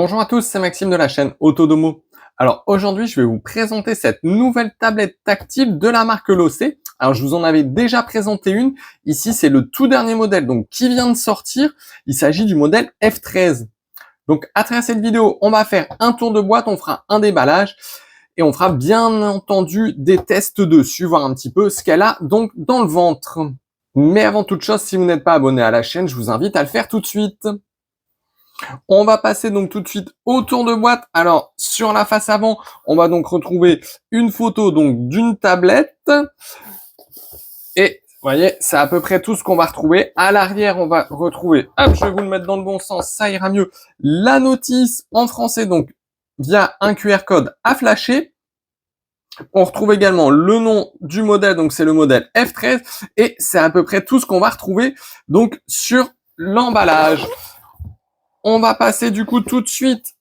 Bonjour à tous, c'est Maxime de la chaîne Autodomo. Alors aujourd'hui, je vais vous présenter cette nouvelle tablette tactile de la marque LOC. Alors je vous en avais déjà présenté une. Ici, c'est le tout dernier modèle donc qui vient de sortir. Il s'agit du modèle F13. Donc à travers cette vidéo, on va faire un tour de boîte, on fera un déballage et on fera bien entendu des tests dessus, voir un petit peu ce qu'elle a donc dans le ventre. Mais avant toute chose, si vous n'êtes pas abonné à la chaîne, je vous invite à le faire tout de suite. On va passer donc tout de suite au tour de boîte. Alors, sur la face avant, on va donc retrouver une photo donc d'une tablette. Et, vous voyez, c'est à peu près tout ce qu'on va retrouver. À l'arrière, on va retrouver, hop, je vais vous le mettre dans le bon sens, ça ira mieux, la notice en français, donc via un QR code à flasher. On retrouve également le nom du modèle, donc c'est le modèle F13. Et c'est à peu près tout ce qu'on va retrouver donc sur l'emballage. On va passer du coup tout de suite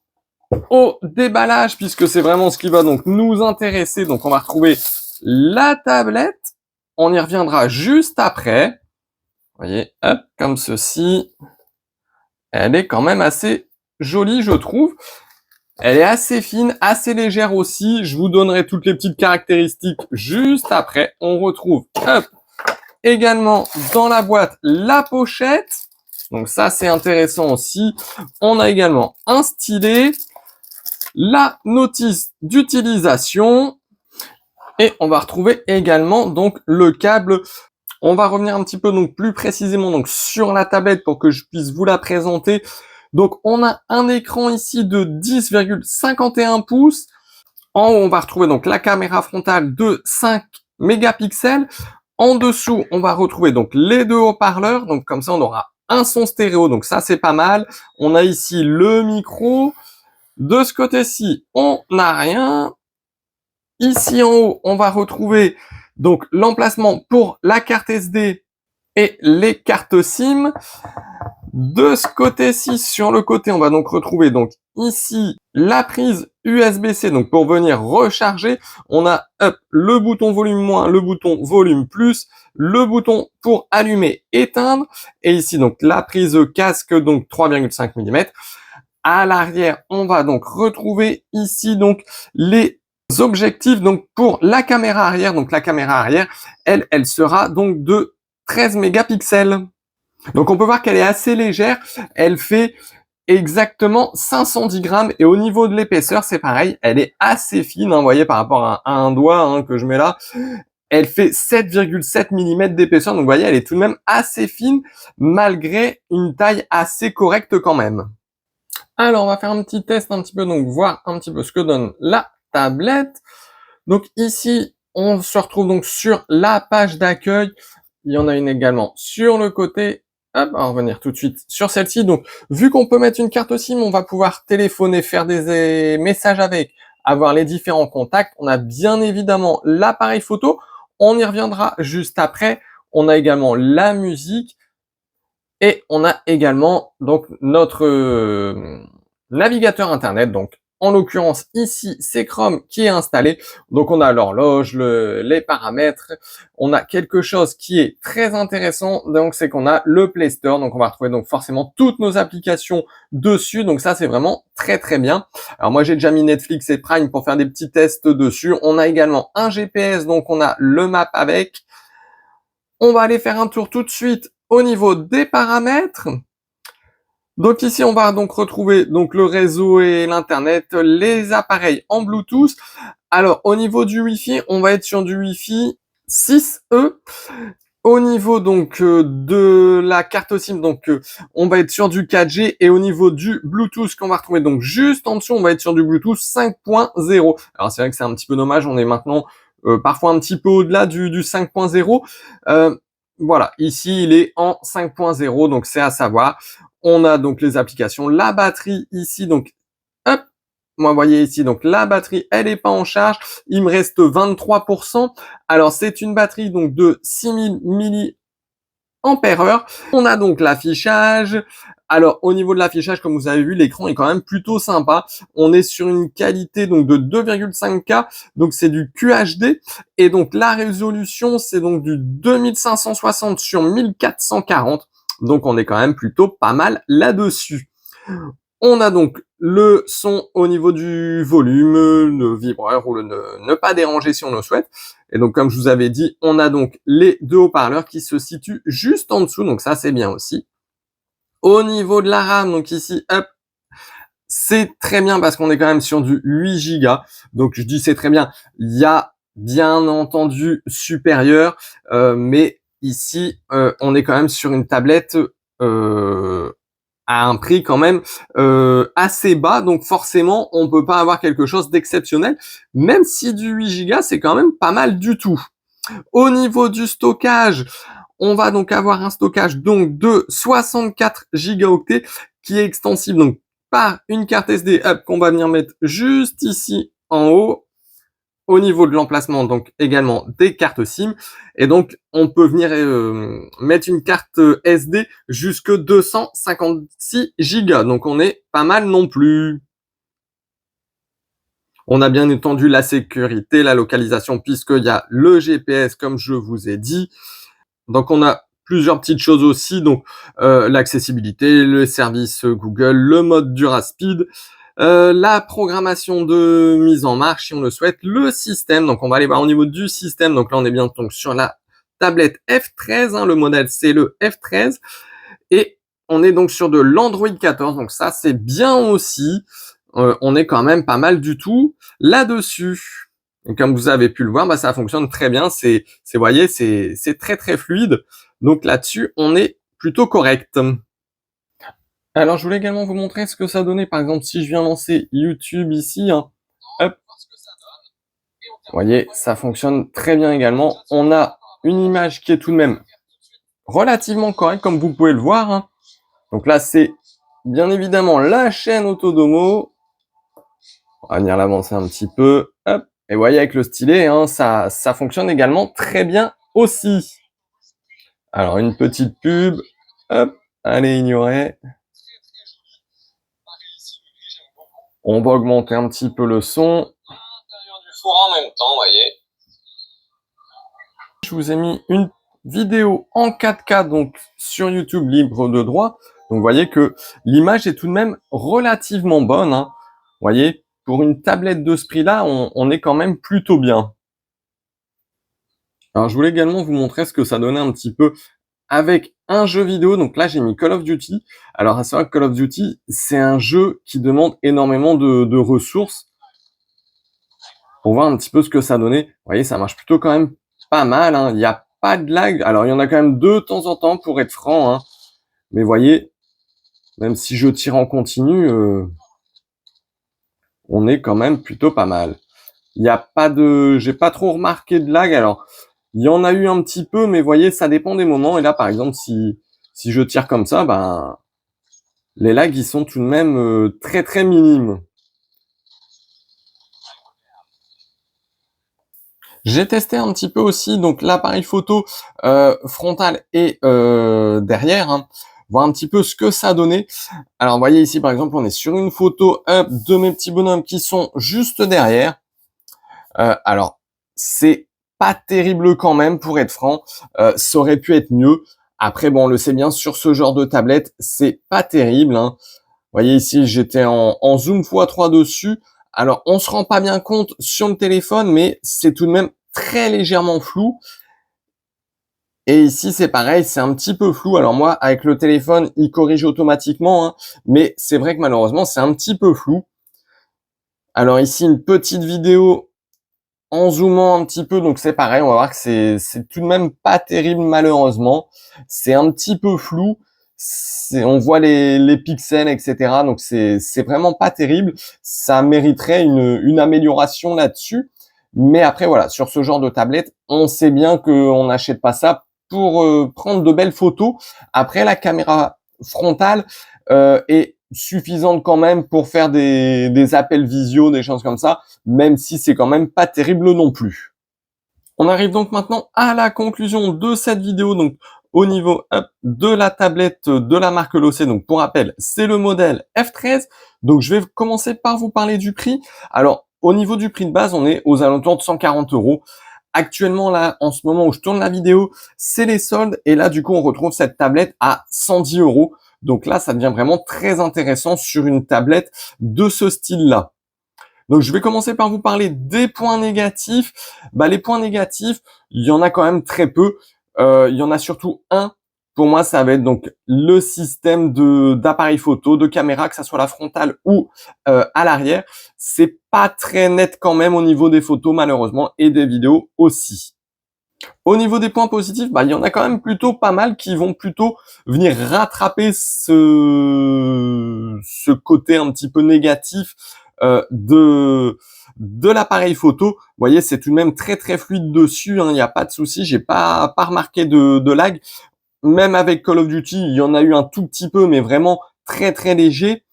au déballage puisque c'est vraiment ce qui va donc nous intéresser. Donc on va retrouver la tablette. On y reviendra juste après. Vous voyez, hop, comme ceci. Elle est quand même assez jolie, je trouve. Elle est assez fine, assez légère aussi. Je vous donnerai toutes les petites caractéristiques juste après. On retrouve, hop, également dans la boîte la pochette. Donc ça, c'est intéressant aussi. On a également un stylet, la notice d'utilisation et on va retrouver également donc le câble. On va revenir un petit peu donc plus précisément donc sur la tablette pour que je puisse vous la présenter. Donc on a un écran ici de 10,51 pouces. En haut, on va retrouver donc la caméra frontale de 5 mégapixels. En dessous, on va retrouver donc les deux haut-parleurs. Donc comme ça, on aura un son stéréo, donc ça c'est pas mal. On a ici le micro. De ce côté-ci, on n'a rien. Ici en haut, on va retrouver donc l'emplacement pour la carte SD et les cartes SIM. De ce côté-ci, sur le côté, on va donc retrouver donc ici la prise USB-C, donc pour venir recharger. On a hop, le bouton volume moins, le bouton volume plus, le bouton pour allumer, éteindre, et ici donc la prise casque, donc 3,5 mm. À l'arrière, on va donc retrouver ici donc les objectifs donc pour la caméra arrière. Donc la caméra arrière, elle sera donc de 13 mégapixels. Donc on peut voir qu'elle est assez légère, elle fait exactement 510 grammes et au niveau de l'épaisseur c'est pareil, elle est assez fine, vous voyez par rapport à un doigt que je mets là, elle fait 7,7 mm d'épaisseur, donc vous voyez elle est tout de même assez fine malgré une taille assez correcte quand même. Alors on va faire un petit test un petit peu, donc voir un petit peu ce que donne la tablette. Donc ici on se retrouve donc sur la page d'accueil, il y en a une également sur le côté. Hop, on va revenir tout de suite sur celle-ci. Donc, vu qu'on peut mettre une carte SIM, on va pouvoir téléphoner, faire des messages avec, avoir les différents contacts. On a bien évidemment l'appareil photo. On y reviendra juste après. On a également la musique et on a également donc notre navigateur internet. Donc, en l'occurrence, ici, c'est Chrome qui est installé. Donc, on a l'horloge, les paramètres. On a quelque chose qui est très intéressant. Donc, c'est qu'on a le Play Store. Donc, on va retrouver donc forcément toutes nos applications dessus. Donc, ça, c'est vraiment très, très bien. Alors, moi, j'ai déjà mis Netflix et Prime pour faire des petits tests dessus. On a également un GPS. Donc, on a le map avec. On va aller faire un tour tout de suite au niveau des paramètres. Donc ici, on va donc retrouver donc le réseau et l'internet, les appareils en Bluetooth. Alors au niveau du Wi-Fi, on va être sur du Wi-Fi 6E. Au niveau donc de la carte SIM, donc on va être sur du 4G et au niveau du Bluetooth qu'on va retrouver donc juste en dessous, on va être sur du Bluetooth 5.0. Alors c'est vrai que c'est un petit peu dommage, on est maintenant parfois un petit peu au-delà du 5.0. Voilà, ici il est en 5.0, donc c'est à savoir. On a donc les applications, la batterie ici, donc hop, moi vous voyez ici, donc la batterie elle est pas en charge, il me reste 23%. Alors c'est une batterie donc de 6000 mAh. On a donc l'affichage. Alors au niveau de l'affichage, comme vous avez vu, l'écran est quand même plutôt sympa. On est sur une qualité donc de 2,5K, donc c'est du QHD et donc la résolution c'est donc du 2560 sur 1440. Donc on est quand même plutôt pas mal là-dessus. On a donc le son au niveau du volume, le vibreur ou le ne pas déranger si on le souhaite. Et donc, comme je vous avais dit, on a donc les deux haut-parleurs qui se situent juste en dessous. Donc ça, c'est bien aussi. Au niveau de la RAM, donc ici, hop, c'est très bien parce qu'on est quand même sur du 8 Go. Donc je dis c'est très bien. Il y a bien entendu supérieur, mais ici, on est quand même sur une tablette à un prix quand même assez bas, donc forcément on peut pas avoir quelque chose d'exceptionnel, même si du 8 Go c'est quand même pas mal du tout. Au niveau du stockage, on va donc avoir un stockage donc de 64 gigaoctets qui est extensible donc par une carte SD qu'on va venir mettre juste ici en haut. Au niveau de l'emplacement, donc également des cartes SIM. Et donc, on peut venir mettre une carte SD jusque 256 Go. Donc, on est pas mal non plus. On a bien entendu la sécurité, la localisation, puisqu'il y a le GPS, comme je vous ai dit. Donc, on a plusieurs petites choses aussi. Donc, l'accessibilité, le service Google, le mode Duraspeed, la programmation de mise en marche si on le souhaite, le système, donc on va aller voir au niveau du système, donc là on est bien donc sur la tablette F13, le modèle c'est le F13, et on est donc sur de l'Android 14, donc ça c'est bien aussi, on est quand même pas mal du tout là-dessus. Et comme vous avez pu le voir, ça fonctionne très bien, vous voyez, c'est très très fluide, donc là-dessus on est plutôt correct. Alors, je voulais également vous montrer ce que ça donnait. Par exemple, si je viens lancer YouTube ici, hop, vous voyez, ça fonctionne très bien également. On a une image qui est tout de même relativement correcte, comme vous pouvez le voir. Donc là, c'est bien évidemment la chaîne Autodomo. On va venir l'avancer un petit peu. Hop. Et vous voyez, avec le stylet, ça fonctionne également très bien aussi. Alors, une petite pub. Hop, allez, ignorer. On va augmenter un petit peu le son. En même temps, voyez. Je vous ai mis une vidéo en 4K donc sur YouTube libre de droit. Donc vous voyez que l'image est tout de même relativement bonne. Vous voyez, pour une tablette de ce prix-là, on est quand même plutôt bien. Alors je voulais également vous montrer ce que ça donnait un petit peu avec un jeu vidéo. Donc là, j'ai mis Call of Duty. Alors à savoir que Call of Duty, c'est un jeu qui demande énormément de ressources. Pour voir un petit peu ce que ça donnait. Vous voyez, ça marche plutôt quand même pas mal. Il n'y a pas de lag. Alors, il y en a quand même de temps en temps, pour être franc. Mais vous voyez, même si je tire en continu, on est quand même plutôt pas mal. Il n'y a pas de... J'ai pas trop remarqué de lag. Alors, il y en a eu un petit peu, mais vous voyez, ça dépend des moments. Et là, par exemple, si je tire comme ça, les lags, ils sont tout de même très, très minimes. J'ai testé un petit peu aussi donc l'appareil photo frontal et derrière, voir un petit peu ce que ça donnait. Alors vous voyez ici par exemple on est sur une photo de mes petits bonhommes qui sont juste derrière. Alors c'est pas terrible quand même pour être franc, ça aurait pu être mieux. Après bon on le sait bien sur ce genre de tablette c'est pas terrible. Vous voyez ici j'étais en zoom x3 dessus. Alors, on se rend pas bien compte sur le téléphone, mais c'est tout de même très légèrement flou. Et ici, c'est pareil, c'est un petit peu flou. Alors moi, avec le téléphone, il corrige automatiquement, mais c'est vrai que malheureusement, c'est un petit peu flou. Alors ici, une petite vidéo en zoomant un petit peu, donc c'est pareil, on va voir que c'est tout de même pas terrible malheureusement. C'est un petit peu flou. On voit les pixels, etc. Donc c'est vraiment pas terrible. Ça mériterait une amélioration là-dessus. Mais après voilà, sur ce genre de tablette, on sait bien qu'on n'achète pas ça pour prendre de belles photos. Après la caméra frontale est suffisante quand même pour faire des appels visio, des choses comme ça, même si c'est quand même pas terrible non plus. On arrive donc maintenant à la conclusion de cette vidéo. Donc au niveau de la tablette de la marque LOC. Donc pour rappel, c'est le modèle F13. Donc je vais commencer par vous parler du prix. Alors au niveau du prix de base, on est aux alentours de 140 €. Actuellement là, en ce moment où je tourne la vidéo, c'est les soldes et là du coup on retrouve cette tablette à 110 €. Donc là, ça devient vraiment très intéressant sur une tablette de ce style-là. Donc je vais commencer par vous parler des points négatifs. Les points négatifs, il y en a quand même très peu. Il y en a surtout un. Pour moi, ça va être donc le système d'appareil photo, de caméra, que ça soit la frontale ou à l'arrière. C'est pas très net quand même au niveau des photos malheureusement et des vidéos aussi. Au niveau des points positifs, il y en a quand même plutôt pas mal qui vont plutôt venir rattraper ce côté un petit peu négatif de l'appareil photo. Vous voyez, c'est tout de même très très fluide dessus, hein, il n'y a pas de souci, j'ai pas remarqué de lag. Même avec Call of Duty, il y en a eu un tout petit peu, mais vraiment très très léger.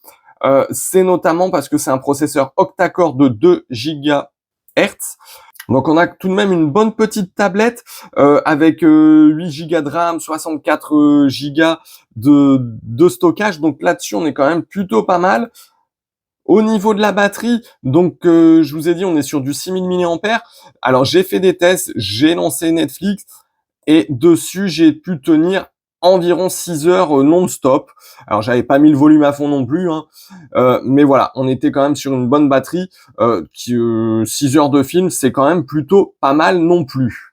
C'est notamment parce que c'est un processeur octa-core de 2 GHz. Donc on a tout de même une bonne petite tablette avec 8 Go de RAM, 64 Go de stockage. Donc là-dessus, on est quand même plutôt pas mal. Au niveau de la batterie, donc je vous ai dit, on est sur du 6000 mAh. Alors j'ai fait des tests, j'ai lancé Netflix et dessus j'ai pu tenir environ 6 heures non-stop. Alors j'avais pas mis le volume à fond non plus, hein, mais voilà, on était quand même sur une bonne batterie. 6 heures de film, c'est quand même plutôt pas mal non plus.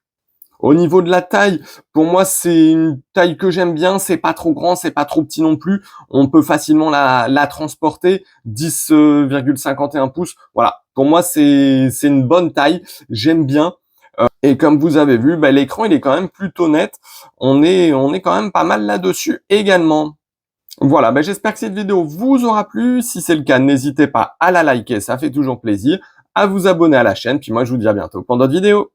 Au niveau de la taille, pour moi, c'est une taille que j'aime bien. C'est pas trop grand, c'est pas trop petit non plus. On peut facilement la transporter. 10,51 pouces. Voilà. Pour moi, c'est une bonne taille. J'aime bien. Et comme vous avez vu, l'écran, il est quand même plutôt net. On est quand même pas mal là-dessus également. Voilà. J'espère que cette vidéo vous aura plu. Si c'est le cas, n'hésitez pas à la liker. Ça fait toujours plaisir. À vous abonner à la chaîne. Puis moi, je vous dis à bientôt pour d'autres vidéos.